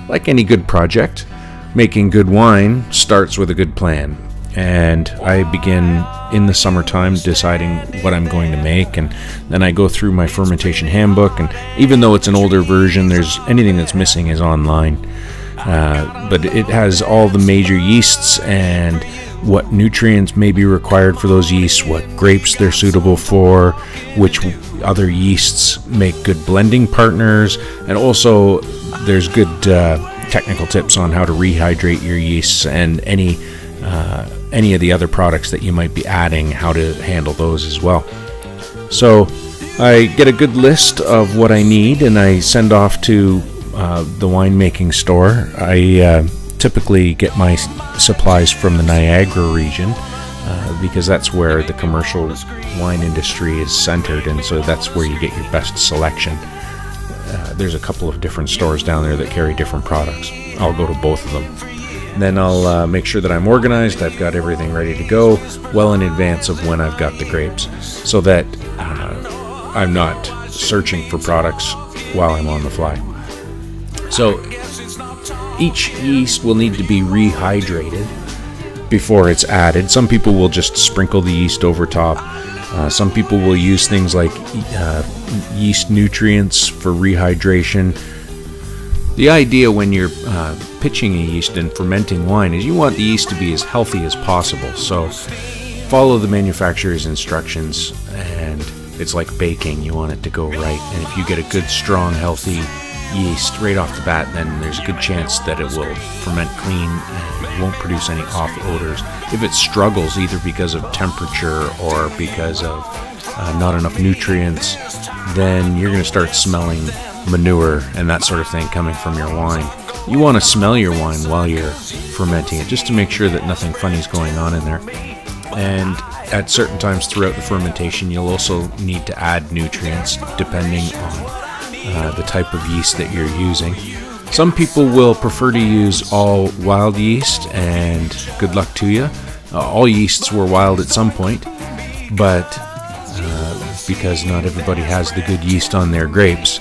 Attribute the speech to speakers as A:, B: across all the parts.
A: like any good project, making good wine starts with a good plan. And I begin in the summertime deciding what I'm going to make, and then I go through my fermentation handbook, and even though it's an older version, there's anything that's missing is online. But it has all the major yeasts and what nutrients may be required for those yeasts, what grapes they're suitable for, which other yeasts make good blending partners, and also there's good technical tips on how to rehydrate your yeasts and any of the other products that you might be adding, how to handle those as well. So I get a good list of what I need and I send off to the winemaking store. I typically get my supplies from the Niagara region because that's where the commercial wine industry is centered, and so that's where you get your best selection. There's a couple of different stores down there that carry different products. I'll go to both of them. Then I'll make sure that I'm organized. I've got everything ready to go well in advance of when I've got the grapes, so that I'm not searching for products while I'm on the fly. So each yeast will need to be rehydrated before it's added. Some people will just sprinkle the yeast over top. Some people will use things like yeast nutrients for rehydration. The idea when you're pitching a yeast and fermenting wine is you want the yeast to be as healthy as possible. So follow the manufacturer's instructions, and it's like baking. You want it to go right. And if you get a good, strong, healthy yeast right off the bat, then there's a good chance that it will ferment clean and won't produce any off odors. If it struggles either because of temperature or because of not enough nutrients, then you're going to start smelling manure and that sort of thing coming from your wine. You want to smell your wine while you're fermenting it, just to make sure that nothing funny is going on in there. And at certain times throughout the fermentation, you'll also need to add nutrients depending on the type of yeast that you're using. Some people will prefer to use all wild yeast, and good luck to you. All yeasts were wild at some point, but because not everybody has the good yeast on their grapes,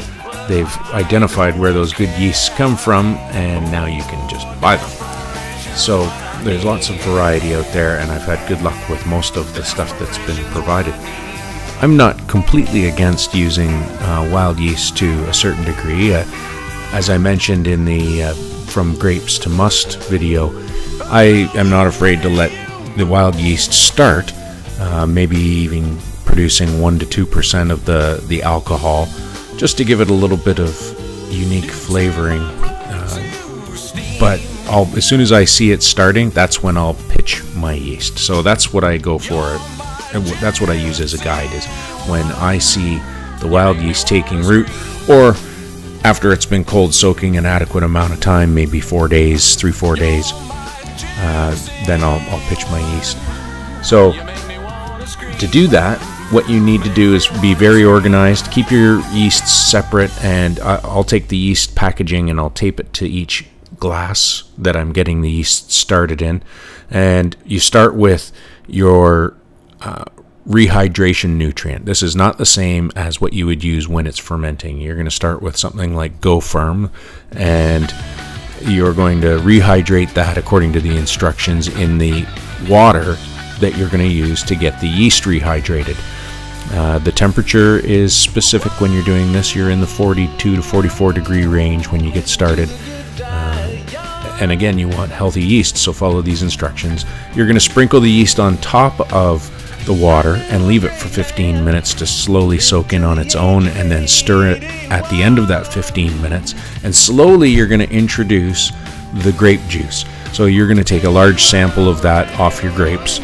A: they've identified where those good yeasts come from, and now you can just buy them. So there's lots of variety out there, and I've had good luck with most of the stuff that's been provided. I'm not completely against using wild yeast to a certain degree. As I mentioned in the From Grapes to Must video, I am not afraid to let the wild yeast start, maybe even producing 1 to 2% of the alcohol, just to give it a little bit of unique flavoring. But as soon as I see it starting, that's when I'll pitch my yeast. So that's what I go for. And that's what I use as a guide, is when I see the wild yeast taking root, or after it's been cold soaking an adequate amount of time, maybe 4 days, 3-4 days, then I'll pitch my yeast. So to do that, what you need to do is be very organized, keep your yeasts separate, and I'll take the yeast packaging and I'll tape it to each glass that I'm getting the yeast started in. And you start with your rehydration nutrient. This is not the same as what you would use when it's fermenting. You're going to start with something like Go Firm, and you're going to rehydrate that according to the instructions in the water that you're going to use to get the yeast rehydrated. The temperature is specific when you're doing this. You're in the 42 to 44 degree range when you get started. And again, you want healthy yeast, so follow these instructions. You're going to sprinkle the yeast on top of the water and leave it for 15 minutes to slowly soak in on its own, and then stir it at the end of that 15 minutes. And slowly you're going to introduce the grape juice. So you're going to take a large sample of that off your grapes.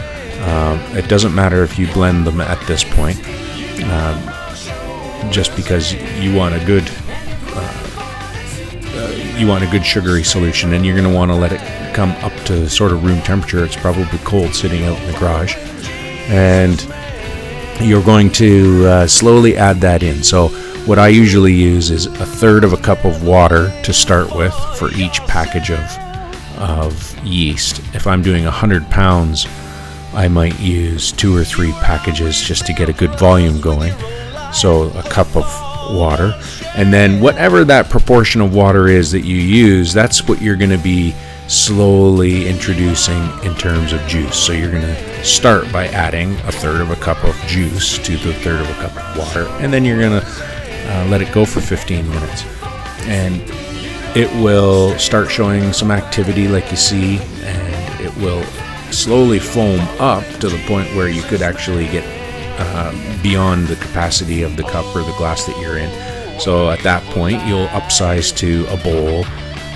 A: It doesn't matter if you blend them at this point, just because you want a good sugary solution, and you're going to want to let it come up to sort of room temperature. It's probably cold sitting out in the garage, and you're going to slowly add that in. So what I usually use is 1/3 of a cup of water to start with for each package of yeast. If I'm doing 100 pounds, I might use 2 or 3 packages just to get a good volume going. So a cup of water, and then whatever that proportion of water is that you use, that's what you're going to be slowly introducing in terms of juice. So you're going to start by adding 1/3 of a cup of juice to the 1/3 of a cup of water, and then you're going to let it go for 15 minutes, and it will start showing some activity like you see, and it will slowly foam up to the point where you could actually get beyond the capacity of the cup or the glass that you're in. So at that point you'll upsize to a bowl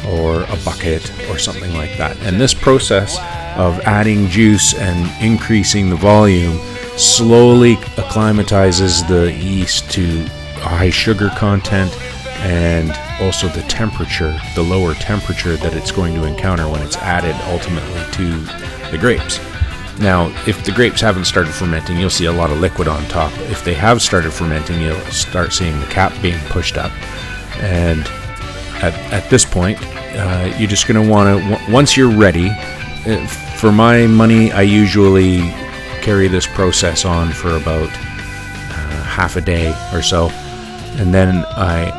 A: or a bucket or something like that. And this process of adding juice and increasing the volume slowly acclimatizes the yeast to a high sugar content, and also the temperature, the lower temperature that it's going to encounter when it's added ultimately to the grapes. Now, if the grapes haven't started fermenting, you'll see a lot of liquid on top. If they have started fermenting, you'll start seeing the cap being pushed up. And at this point, you're just going to want to, once you're ready, for my money, I usually carry this process on for about half a day or so. And then I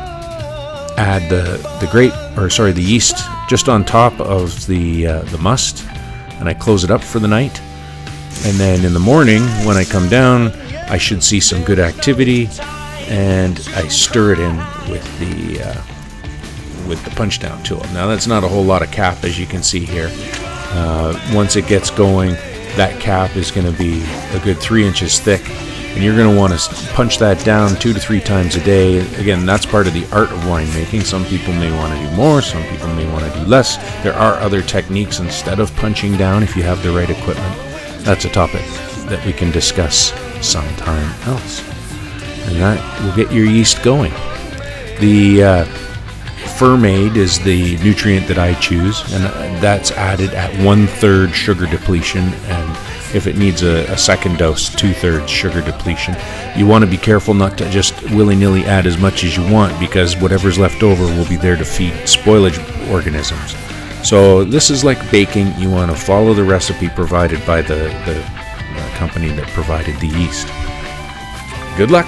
A: add the yeast just on top of the must, and I close it up for the night. And then in the morning, when I come down, I should see some good activity, and I stir it in with the punch down tool. Now that's not a whole lot of cap, as you can see here. Once it gets going, that cap is going to be a good 3 inches thick, and you're going to want to punch that down 2 to 3 times a day. Again, that's part of the art of winemaking. Some people may want to do more, some people may want to do less. There are other techniques instead of punching down if you have the right equipment. That's a topic that we can discuss sometime else, and that will get your yeast going. The fermade is the nutrient that I choose, and that's added at 1/3 sugar depletion, and if it needs a second dose, 2/3 sugar depletion. You want to be careful not to just willy-nilly add as much as you want, because whatever's left over will be there to feed spoilage organisms. So this is like baking. You want to follow the recipe provided by the company that provided the yeast. Good luck.